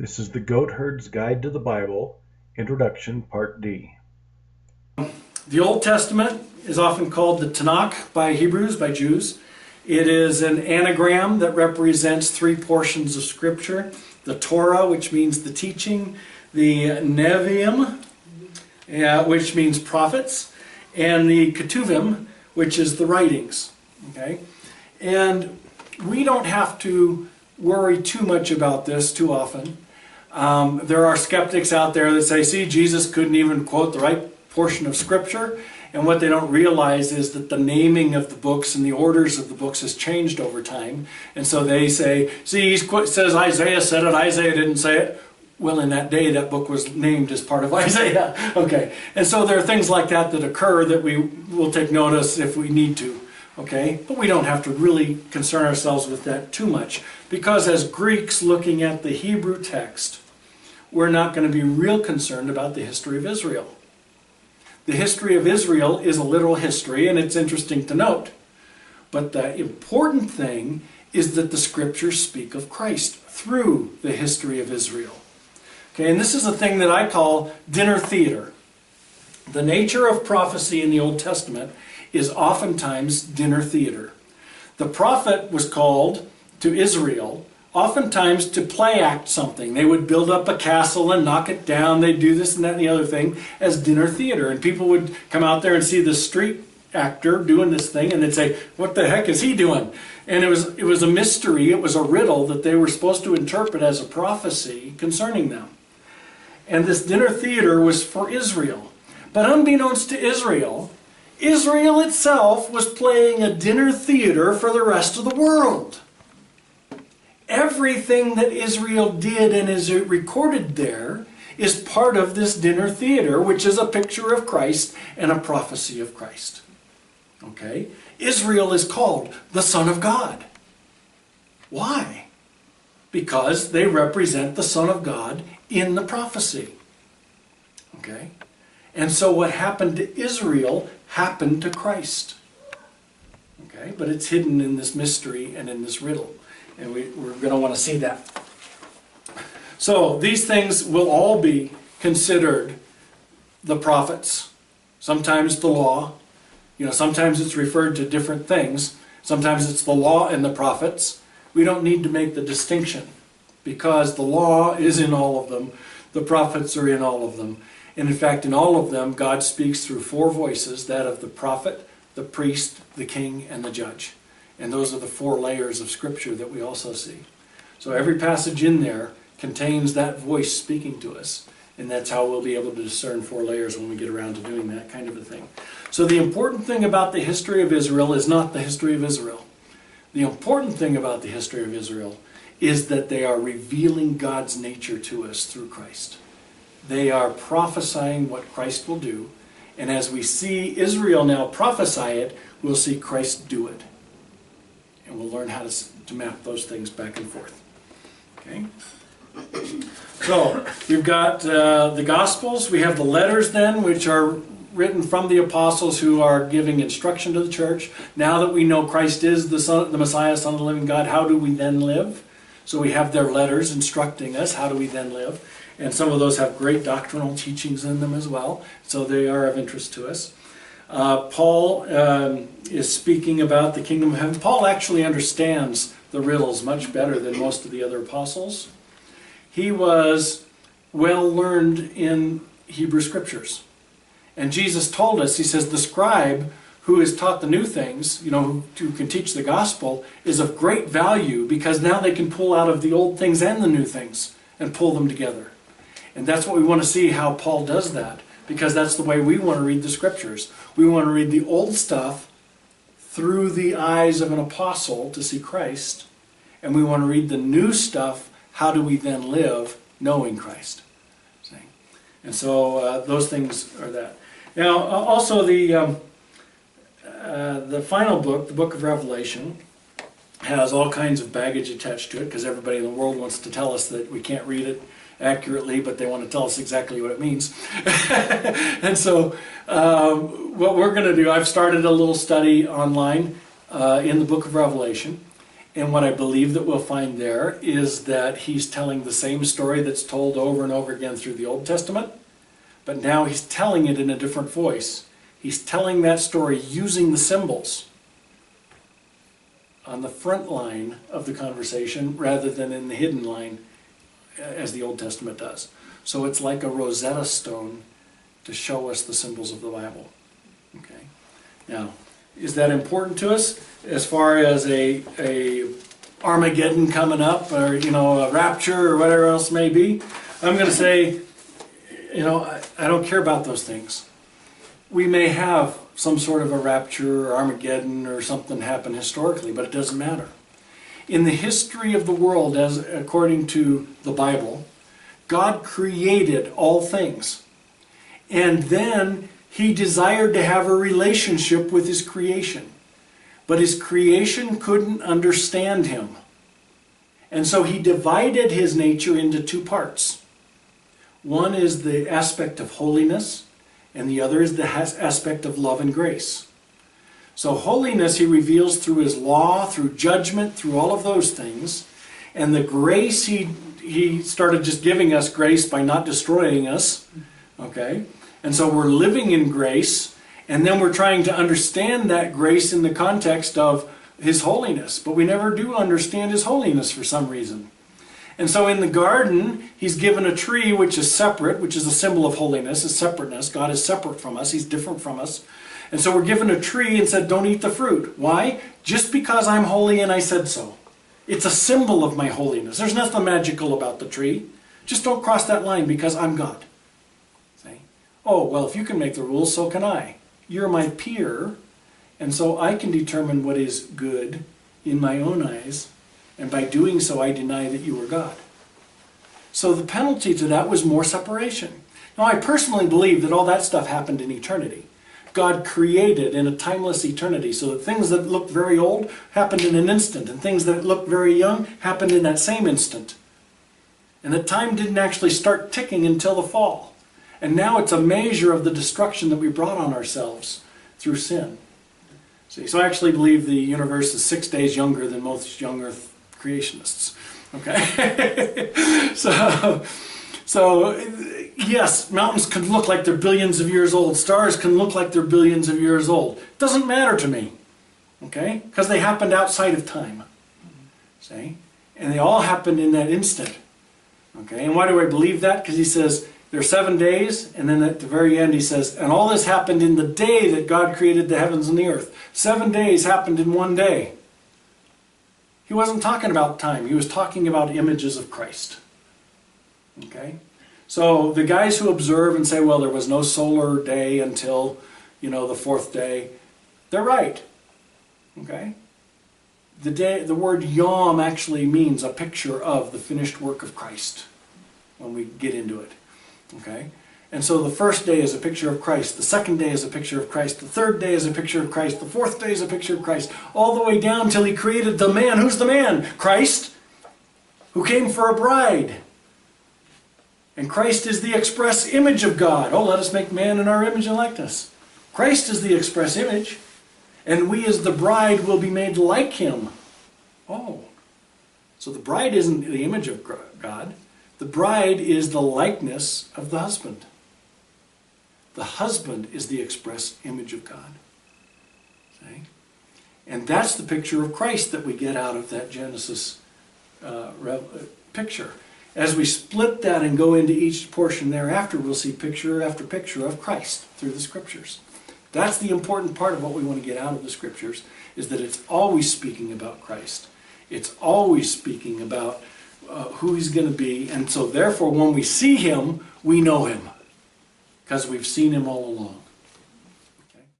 This is the Goatherd's Guide to the Bible, Introduction, Part D. The Old Testament is often called the Tanakh by Hebrews, by Jews. It is an anagram that represents three portions of Scripture. The Torah, which means the teaching, the Nevi'im, which means prophets, and the Ketuvim, which is the writings. Okay? And we don't have to worry too much about this too often. There are skeptics out there that say, see, Jesus couldn't even quote the right portion of Scripture, and what they don't realize is that the naming of the books and the orders of the books has changed over time, and so they say, see, he says Isaiah said it, Isaiah didn't say it. Well, in that day, that book was named as part of Isaiah. Okay, and so there are things like that that occur that we will take notice if we need to. Okay, but we don't have to really concern ourselves with that too much, because as Greeks looking at the Hebrew text, we're not going to be real concerned about the history of Israel. The history of Israel is a literal history, and it's interesting to note. But the important thing is that the Scriptures speak of Christ through the history of Israel. Okay, and this is a thing that I call dinner theater. The nature of prophecy in the Old Testament is oftentimes dinner theater. The prophet was called to Israel oftentimes to play act something. They would build up a castle and knock it down. They'd do this and that and the other thing as dinner theater. And people would come out there and see the street actor doing this thing, and they'd say, what the heck is he doing? And it was a mystery, it was a riddle that they were supposed to interpret as a prophecy concerning them. And this dinner theater was for Israel. But unbeknownst to Israel, Israel itself was playing a dinner theater for the rest of the world. Everything that Israel did and is recorded there is part of this dinner theater, which is a picture of Christ and a prophecy of Christ. Okay? Israel is called the Son of God. Why? Because they represent the Son of God in the prophecy. Okay? And so what happened to Israel happened to Christ. Okay? But it's hidden in this mystery and in this riddle. And we're going to want to see that. So these things will all be considered the prophets. Sometimes the law. Sometimes it's referred to different things. Sometimes it's the law and the prophets. We don't need to make the distinction, because the law is in all of them. The prophets are in all of them. And in fact, in all of them, God speaks through four voices, that of the prophet, the priest, the king, and the judge. And those are the four layers of Scripture that we also see. So every passage in there contains that voice speaking to us. And that's how we'll be able to discern four layers when we get around to doing that kind of a thing. So the important thing about the history of Israel is not the history of Israel. The important thing about the history of Israel is that they are revealing God's nature to us through Christ. They are prophesying what Christ will do. And as we see Israel now prophesy it, we'll see Christ do it. And we'll learn how to map those things back and forth. Okay? So, we've got the Gospels. We have the letters then, which are written from the apostles who are giving instruction to the church. Now that we know Christ is the Messiah, Son of the living God, how do we then live? So we have their letters instructing us, how do we then live? And some of those have great doctrinal teachings in them as well. So they are of interest to us. Paul is speaking about the kingdom of heaven. Paul actually understands the riddles much better than most of the other apostles. He was well learned in Hebrew Scriptures. And Jesus told us, he says, the scribe who is taught the new things, who can teach the gospel, is of great value, because now they can pull out of the old things and the new things and pull them together. And that's what we want to see, how Paul does that. Because that's the way we want to read the Scriptures. We want to read the old stuff through the eyes of an apostle to see Christ. And we want to read the new stuff, how do we then live knowing Christ. See? And so those things are that. Now also the final book, the book of Revelation, has all kinds of baggage attached to it, because everybody in the world wants to tell us that we can't read it accurately, but they want to tell us exactly what it means. And so what we're going to do, I've started a little study online in the book of Revelation, And what I believe that we'll find there is that he's telling the same story that's told over and over again through the Old Testament, but now he's telling it in a different voice. He's telling that story using the symbols on the front line of the conversation rather than in the hidden line as the Old Testament does. So it's like a Rosetta Stone to show us the symbols of the Bible. Okay. Now, is that important to us as far as a Armageddon coming up, or a rapture, or whatever else may be? I'm going to say, I don't care about those things. We may have some sort of a rapture or Armageddon or something happen historically, but it doesn't matter. In the history of the world, as according to the Bible, God created all things. And then he desired to have a relationship with his creation. But his creation couldn't understand him. And so he divided his nature into two parts. One is the aspect of holiness, and the other is the aspect of love and grace. So holiness he reveals through his law, through judgment, through all of those things. And the grace, he started just giving us grace by not destroying us. Okay? And so we're living in grace, and then we're trying to understand that grace in the context of his holiness. But we never do understand his holiness for some reason. And so in the garden, he's given a tree which is separate, which is a symbol of holiness, is separateness. God is separate from us. He's different from us. And so we're given a tree and said, don't eat the fruit. Why? Just because I'm holy and I said so. It's a symbol of my holiness. There's nothing magical about the tree. Just don't cross that line because I'm God. See? Oh, well, if you can make the rules, so can I. You're my peer, and so I can determine what is good in my own eyes, and by doing so I deny that you are God. So the penalty to that was more separation. Now I personally believe that all that stuff happened in eternity. God created in a timeless eternity, so that things that looked very old happened in an instant, and things that looked very young happened in that same instant. And that time didn't actually start ticking until the fall. And now it's a measure of the destruction that we brought on ourselves through sin. See, so I actually believe the universe is 6 days younger than most young earth creationists. Okay? So yes, mountains can look like they're billions of years old. Stars can look like they're billions of years old. It doesn't matter to me. Okay? Because they happened outside of time. See? And they all happened in that instant. Okay? And why do I believe that? Because he says, there are 7 days, and then at the very end he says, and all this happened in the day that God created the heavens and the earth. 7 days happened in one day. He wasn't talking about time. He was talking about images of Christ. Okay? So the guys who observe and say, well, there was no solar day until, the fourth day, they're right. Okay? The word yom actually means a picture of the finished work of Christ when we get into it. Okay? And so the first day is a picture of Christ, the second day is a picture of Christ, the third day is a picture of Christ, the fourth day is a picture of Christ, all the way down till he created the man. Who's the man? Christ, who came for a bride. And Christ is the express image of God. Oh, let us make man in our image and likeness. Christ is the express image, and we as the bride will be made like him. Oh, so the bride isn't the image of God. The bride is the likeness of the husband. The husband is the express image of God. See? And that's the picture of Christ that we get out of that Genesis picture. As we split that and go into each portion thereafter, we'll see picture after picture of Christ through the Scriptures. That's the important part of what we want to get out of the Scriptures, is that it's always speaking about Christ. It's always speaking about who he's going to be, and so therefore when we see him, we know him, because we've seen him all along.